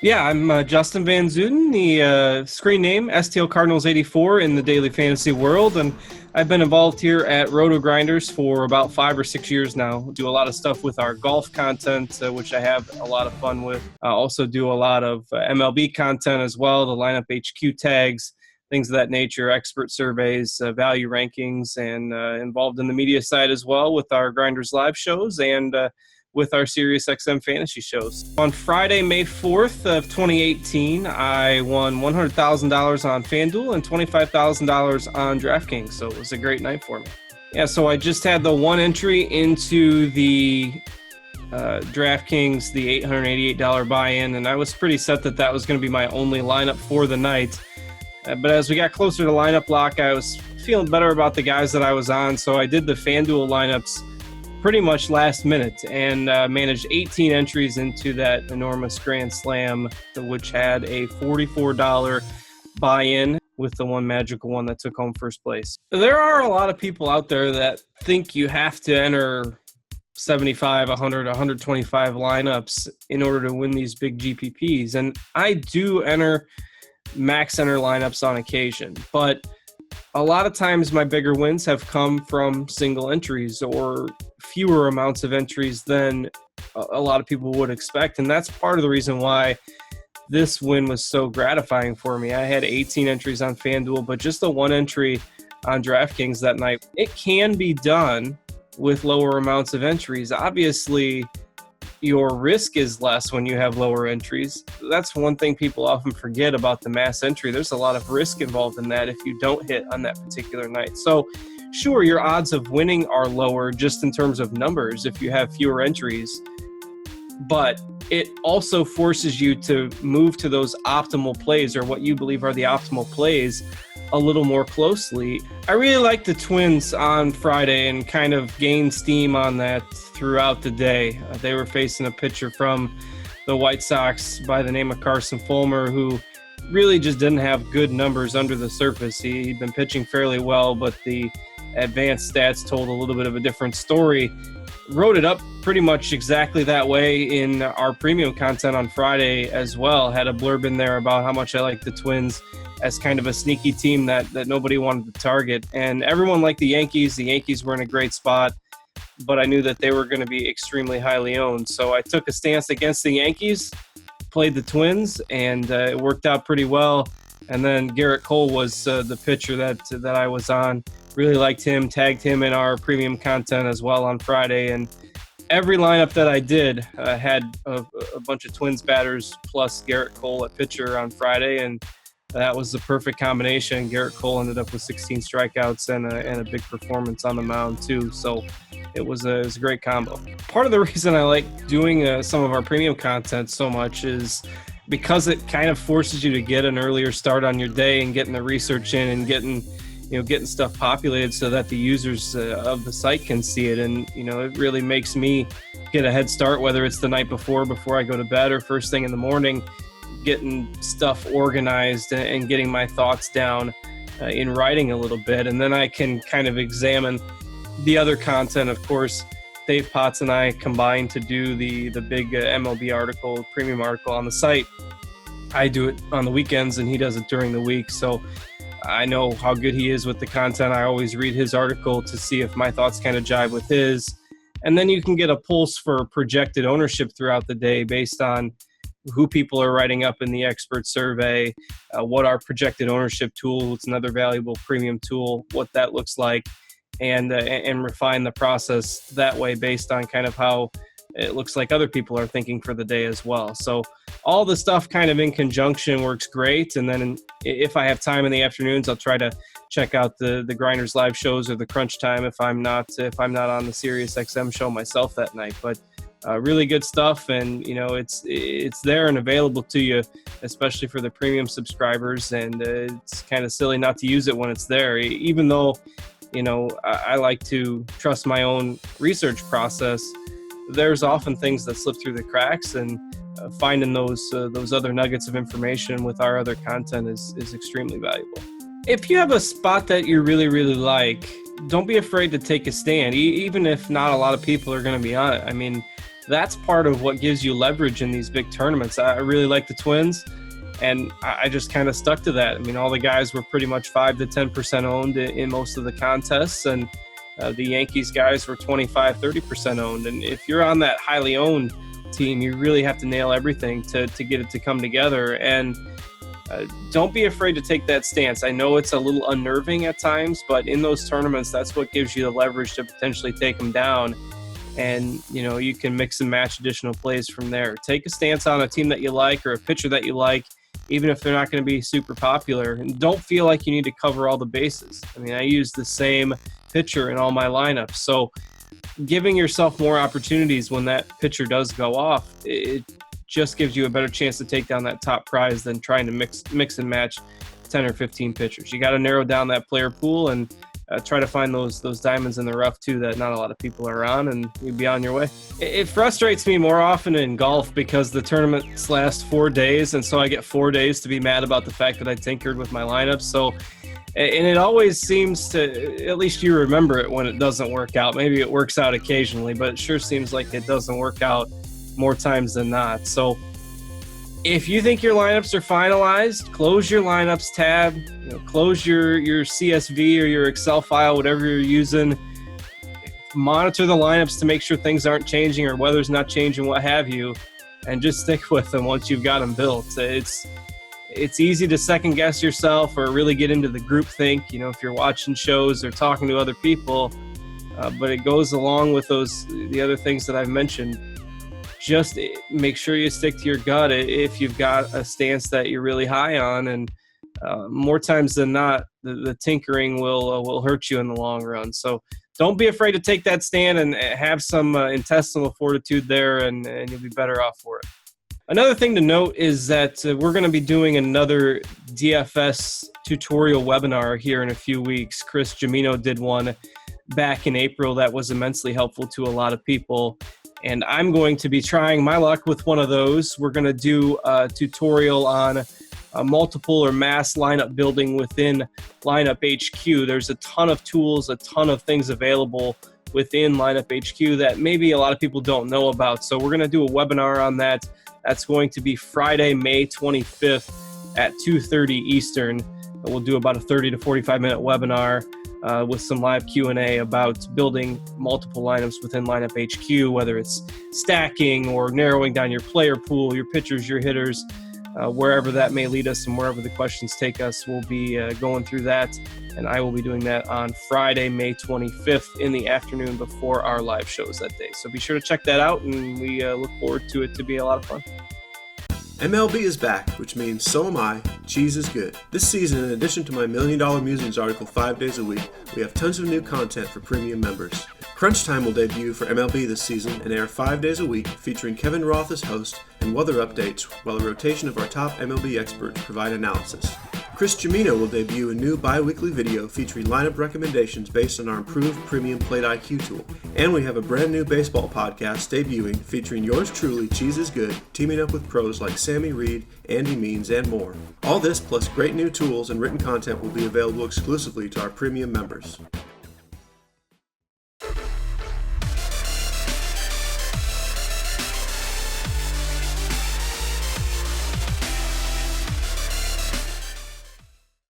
Yeah, I'm Justin Van Zuden, the screen name STL Cardinals 84 in the daily fantasy world, and I've been involved here at RotoGrinders for about 5 or 6 years now. Do a lot of stuff with our golf content, which I have a lot of fun with. I also do a lot of MLB content as well, the lineup HQ tags, things of that nature, expert surveys, value rankings, and involved in the media side as well with our Grinders live shows and with our SiriusXM fantasy shows. On Friday, May 4th of 2018, I won $100,000 on FanDuel and $25,000 on DraftKings, so it was a great night for me. Yeah, so I just had the one entry into the DraftKings, the $888 buy-in, and I was pretty set that that was going to be my only lineup for the night. But as we got closer to lineup lock, I was feeling better about the guys that I was on, so I did the FanDuel lineups pretty much last minute and managed 18 entries into that enormous Grand Slam, which had a $44 buy-in with the one magical one that took home first place. There are a lot of people out there that think you have to enter 75, 100, 125 lineups in order to win these big GPPs. And I do enter max enter lineups on occasion, but a lot of times my bigger wins have come from single entries or fewer amounts of entries than a lot of people would expect. And that's part of the reason why this win was so gratifying for me. I had 18 entries on FanDuel, but just the one entry on DraftKings that night. It can be done with lower amounts of entries. Obviously, your risk is less when you have lower entries. That's one thing people often forget about the mass entry. There's a lot of risk involved in that if you don't hit on that particular night. So sure, your odds of winning are lower just in terms of numbers if you have fewer entries, but it also forces you to move to those optimal plays, or what you believe are the optimal plays, a little more closely. I really liked the Twins on Friday and kind of gained steam on that throughout the day. They were facing a pitcher from the White Sox by the name of Carson Fulmer, who really just didn't have good numbers under the surface. He'd been pitching fairly well, but the advanced stats told a little bit of a different story. Wrote it up pretty much exactly that way in our premium content on Friday as well. Had a blurb in there about how much I like the Twins as kind of a sneaky team that nobody wanted to target. And everyone liked the Yankees. The Yankees were in a great spot, but I knew that they were going to be extremely highly owned. So I took a stance against the Yankees, played the Twins, and it worked out pretty well. And then Garrett Cole was the pitcher that I was on. Really liked him, tagged him in our premium content as well on Friday. And every lineup that I did had a bunch of Twins batters plus Garrett Cole at pitcher on Friday, and that was the perfect combination. Garrett Cole ended up with 16 strikeouts and a big performance on the mound too. So it was a great combo. Part of the reason I like doing some of our premium content so much is because it kind of forces you to get an earlier start on your day and getting the research in and getting stuff populated so that the users of the site can see it. And, it really makes me get a head start, whether it's the night before I go to bed or first thing in the morning, getting stuff organized and getting my thoughts down in writing a little bit. And then I can kind of examine the other content. Of course, Dave Potts and I combined to do the big MLB article, premium article on the site. I do it on the weekends and he does it during the week. So I know how good he is with the content. I always read his article to see if my thoughts kind of jive with his. And then you can get a pulse for projected ownership throughout the day based on who people are writing up in the expert survey, what our projected ownership tool, it's another valuable premium tool, what that looks like, and refine the process that way based on kind of how it looks like other people are thinking for the day as well. So all the stuff kind of in conjunction works great. And then if I have time in the afternoons, I'll try to check out the Grinders live shows or the Crunch Time if I'm not on the SiriusXM show myself that night. But really good stuff, and it's there and available to you, especially for the premium subscribers. And it's kind of silly not to use it when it's there, even though I like to trust my own research process. There's often things that slip through the cracks, and finding those other nuggets of information with our other content is extremely valuable. If you have a spot that you really, really like, don't be afraid to take a stand, even if not a lot of people are going to be on it. I mean, that's part of what gives you leverage in these big tournaments. I really like the Twins, and I just kind of stuck to that. I mean, all the guys were pretty much 5 to 10% owned in most of the contests, and the Yankees guys were 25, 30% owned. And if you're on that highly owned team, you really have to nail everything to get it to come together. And don't be afraid to take that stance. I know it's a little unnerving at times, but in those tournaments, that's what gives you the leverage to potentially take them down. And, you can mix and match additional plays from there. Take a stance on a team that you like or a pitcher that you like, even if they're not going to be super popular. And don't feel like you need to cover all the bases. I mean, I use the same pitcher in all my lineups. So giving yourself more opportunities when that pitcher does go off, it just gives you a better chance to take down that top prize than trying to mix and match 10 or 15 pitchers. You got to narrow down that player pool and try to find those diamonds in the rough too that not a lot of people are on, and you'll be on your way. It frustrates me more often in golf because the tournaments last 4 days, and so I get 4 days to be mad about the fact that I tinkered with my lineups. So, and it always seems to, at least you remember it when it doesn't work out. Maybe it works out occasionally, but it sure seems like it doesn't work out more times than not. So if you think your lineups are finalized, close your lineups tab, close your CSV or your Excel file, whatever you're using. Monitor the lineups to make sure things aren't changing or weather's not changing, what have you, and just stick with them once you've got them built. It's easy to second guess yourself or really get into the group think, if you're watching shows or talking to other people, but it goes along with the other things that I've mentioned. Just make sure you stick to your gut if you've got a stance that you're really high on, and more times than not, the tinkering will hurt you in the long run. So don't be afraid to take that stand and have some intestinal fortitude there, and you'll be better off for it. Another thing to note is that we're going to be doing another DFS tutorial webinar here in a few weeks. Chris Jimino did one back in April that was immensely helpful to a lot of people. And I'm going to be trying my luck with one of those. We're going to do a tutorial on multiple or mass lineup building within Lineup HQ. There's a ton of tools, a ton of things available within Lineup HQ that maybe a lot of people don't know about. So we're going to do a webinar on that. That's going to be Friday, May 25th at 2:30 Eastern. We'll do about a 30 to 45-minute webinar with some live Q&A about building multiple lineups within Lineup HQ, whether it's stacking or narrowing down your player pool, your pitchers, your hitters, wherever that may lead us and wherever the questions take us. We'll be going through that, and I will be doing that on Friday, May 25th in the afternoon before our live shows that day. So be sure to check that out, and we look forward to it to be a lot of fun. MLB is back, which means so am I. Cheese is good. This season, in addition to my $1 Million Musings article 5 days a week, we have tons of new content for premium members. Crunch Time will debut for MLB this season and air 5 days a week, featuring Kevin Roth as host and weather updates, while a rotation of our top MLB experts provide analysis. Chris Jimino will debut a new bi-weekly video featuring lineup recommendations based on our improved premium Plate IQ tool. And we have a brand new baseball podcast debuting featuring yours truly, Cheese is Good, teaming up with pros like Sammy Reed, Andy Means, and more. All this plus great new tools and written content will be available exclusively to our premium members.